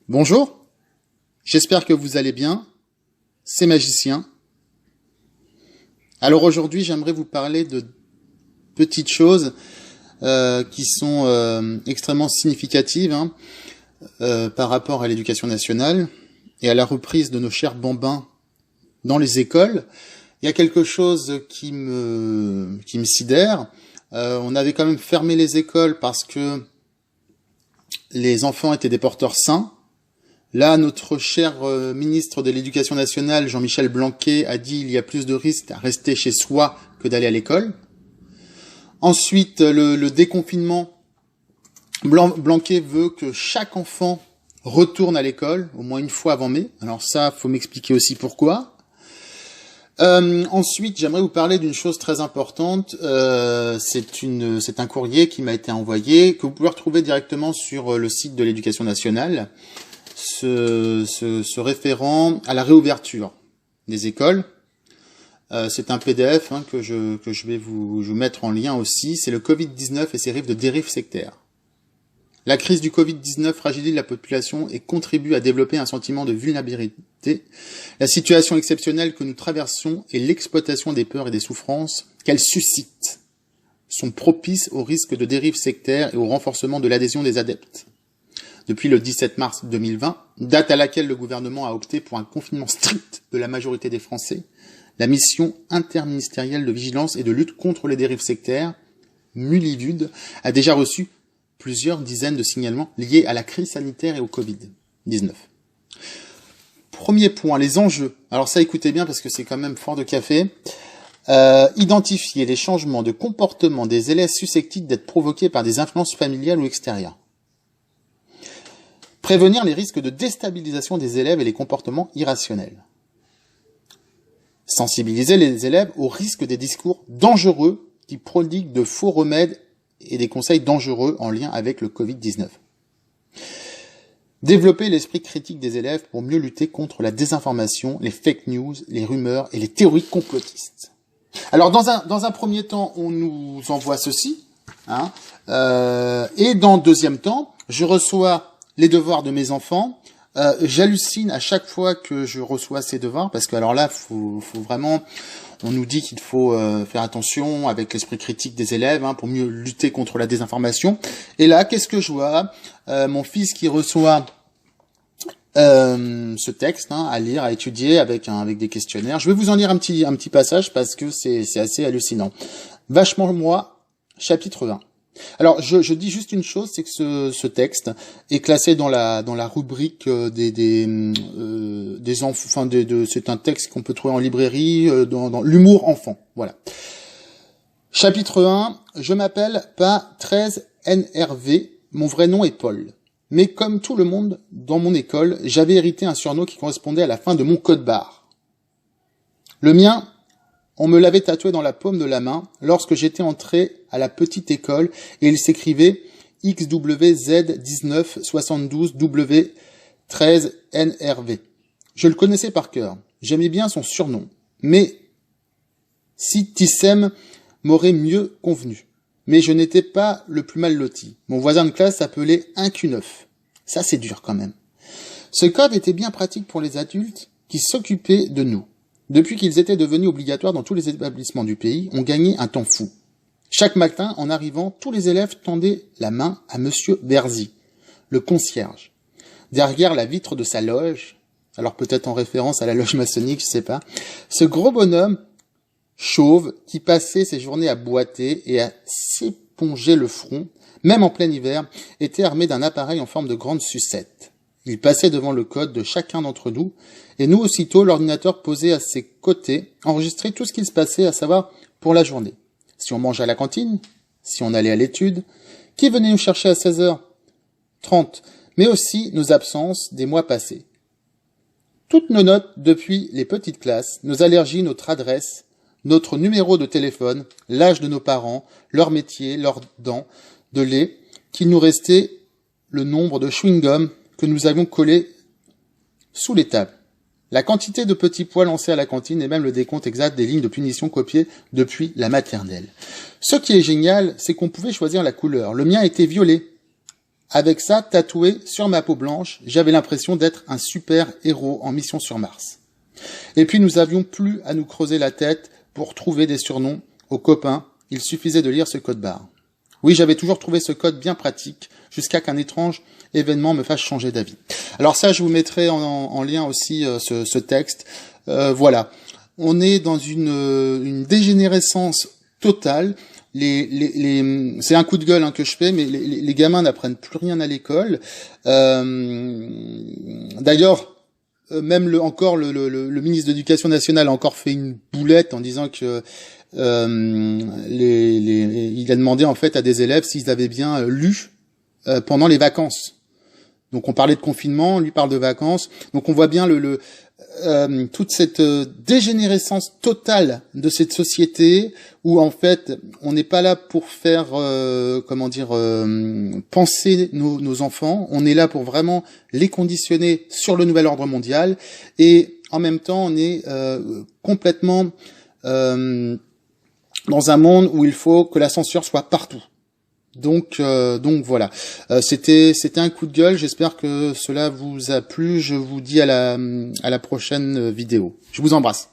Bonjour, j'espère que vous allez bien, c'est Magicien. Alors aujourd'hui j'aimerais vous parler de petites choses qui sont extrêmement significatives par rapport à l'éducation nationale et à la reprise de nos chers bambins dans les écoles. Il y a quelque chose qui me sidère. On avait quand même fermé les écoles parce que les enfants étaient des porteurs sains. Là, notre cher ministre de l'Éducation nationale, Jean-Michel Blanquer, a dit qu'il y a plus de risques à rester chez soi que d'aller à l'école. Ensuite, le déconfinement, Blanquer veut que chaque enfant retourne à l'école, au moins une fois avant mai. Alors ça, faut m'expliquer aussi pourquoi. Ensuite, j'aimerais vous parler d'une chose très importante. C'est un courrier qui m'a été envoyé, que vous pouvez retrouver directement sur le site de l'Éducation nationale. Se référant à la réouverture des écoles. C'est un PDF que je vais vous mettre en lien aussi. C'est le Covid-19 et ses risques de dérive sectaire. La crise du Covid-19 fragilise la population et contribue à développer un sentiment de vulnérabilité. La situation exceptionnelle que nous traversons et l'exploitation des peurs et des souffrances qu'elle suscite sont propices au risque de dérive sectaire et au renforcement de l'adhésion des adeptes. Depuis le 17 mars 2020, date à laquelle le gouvernement a opté pour un confinement strict de la majorité des Français, la mission interministérielle de vigilance et de lutte contre les dérives sectaires, Mulivud, a déjà reçu plusieurs dizaines de signalements liés à la crise sanitaire et au Covid-19. Premier point, les enjeux. Alors ça, écoutez bien parce que c'est quand même fort de café. Identifier les changements de comportement des élèves susceptibles d'être provoqués par des influences familiales ou extérieures. Prévenir les risques de déstabilisation des élèves et les comportements irrationnels. Sensibiliser les élèves aux risques des discours dangereux qui prodiguent de faux remèdes et des conseils dangereux en lien avec le Covid-19. Développer l'esprit critique des élèves pour mieux lutter contre la désinformation, les fake news, les rumeurs et les théories complotistes. Alors dans un premier temps, on nous envoie ceci, et dans le deuxième temps, je reçois les devoirs de mes enfants. J'hallucine à chaque fois que je reçois ces devoirs, parce que alors là, faut vraiment, on nous dit qu'il faut faire attention avec l'esprit critique des élèves pour mieux lutter contre la désinformation. Et là, qu'est-ce que je vois? Mon fils qui reçoit ce texte à lire, à étudier avec des questionnaires. Je vais vous en lire un petit passage parce que c'est assez hallucinant. Vachement moi, chapitre 1. Alors, je dis juste une chose, c'est que ce texte est classé dans la rubrique des enfants, c'est un texte qu'on peut trouver en librairie dans l'humour enfant. Voilà. Chapitre 1. Je m'appelle pas 13 NRV, mon vrai nom est Paul. Mais comme tout le monde dans mon école, j'avais hérité un surnom qui correspondait à la fin de mon code barre. Le mien, on me l'avait tatoué dans la paume de la main lorsque j'étais entré à la petite école et il s'écrivait XWZ1972W13NRV. Je le connaissais par cœur. J'aimais bien son surnom. Mais si Tissem m'aurait mieux convenu. Mais je n'étais pas le plus mal loti. Mon voisin de classe s'appelait 1Q9. Ça, c'est dur quand même. Ce code était bien pratique pour les adultes qui s'occupaient de nous. Depuis qu'ils étaient devenus obligatoires dans tous les établissements du pays, on gagnait un temps fou. Chaque matin, en arrivant, tous les élèves tendaient la main à Monsieur Berzy, le concierge. Derrière la vitre de sa loge, alors peut-être en référence à la loge maçonnique, je sais pas, ce gros bonhomme chauve qui passait ses journées à boiter et à s'éponger le front, même en plein hiver, était armé d'un appareil en forme de grande sucette. Il passait devant le code de chacun d'entre nous, et nous, aussitôt, l'ordinateur posé à ses côtés, enregistrait tout ce qu'il se passait, à savoir pour la journée. Si on mangeait à la cantine, si on allait à l'étude, qui venait nous chercher à 16h30, mais aussi nos absences des mois passés. Toutes nos notes depuis les petites classes, nos allergies, notre adresse, notre numéro de téléphone, l'âge de nos parents, leur métier, leurs dents, de lait, qu'il nous restait le nombre de chewing-gum que nous avions collés sous les tables. La quantité de petits pois lancés à la cantine et même le décompte exact des lignes de punition copiées depuis la maternelle. Ce qui est génial, c'est qu'on pouvait choisir la couleur. Le mien était violet. Avec ça tatoué sur ma peau blanche, j'avais l'impression d'être un super héros en mission sur Mars. Et puis nous avions plus à nous creuser la tête pour trouver des surnoms aux copains, il suffisait de lire ce code barre. Oui, j'avais toujours trouvé ce code bien pratique, jusqu'à qu'un étrange événement me fasse changer d'avis. Alors ça, je vous mettrai en lien aussi ce texte. Voilà, on est dans une dégénérescence totale. C'est un coup de gueule que je fais, mais les gamins n'apprennent plus rien à l'école. D'ailleurs, même le ministre de l'Éducation nationale a encore fait une boulette en disant que il a demandé en fait à des élèves s'ils avaient bien lu pendant les vacances. Donc on parlait de confinement, lui parle de vacances. Donc on voit bien toute cette dégénérescence totale de cette société où en fait on n'est pas là pour faire penser nos enfants, on est là pour vraiment les conditionner sur le nouvel ordre mondial et en même temps on est complètement dans un monde où il faut que la censure soit partout. Donc voilà, c'était un coup de gueule. J'espère que cela vous a plu. Je vous dis à la prochaine vidéo. Je vous embrasse.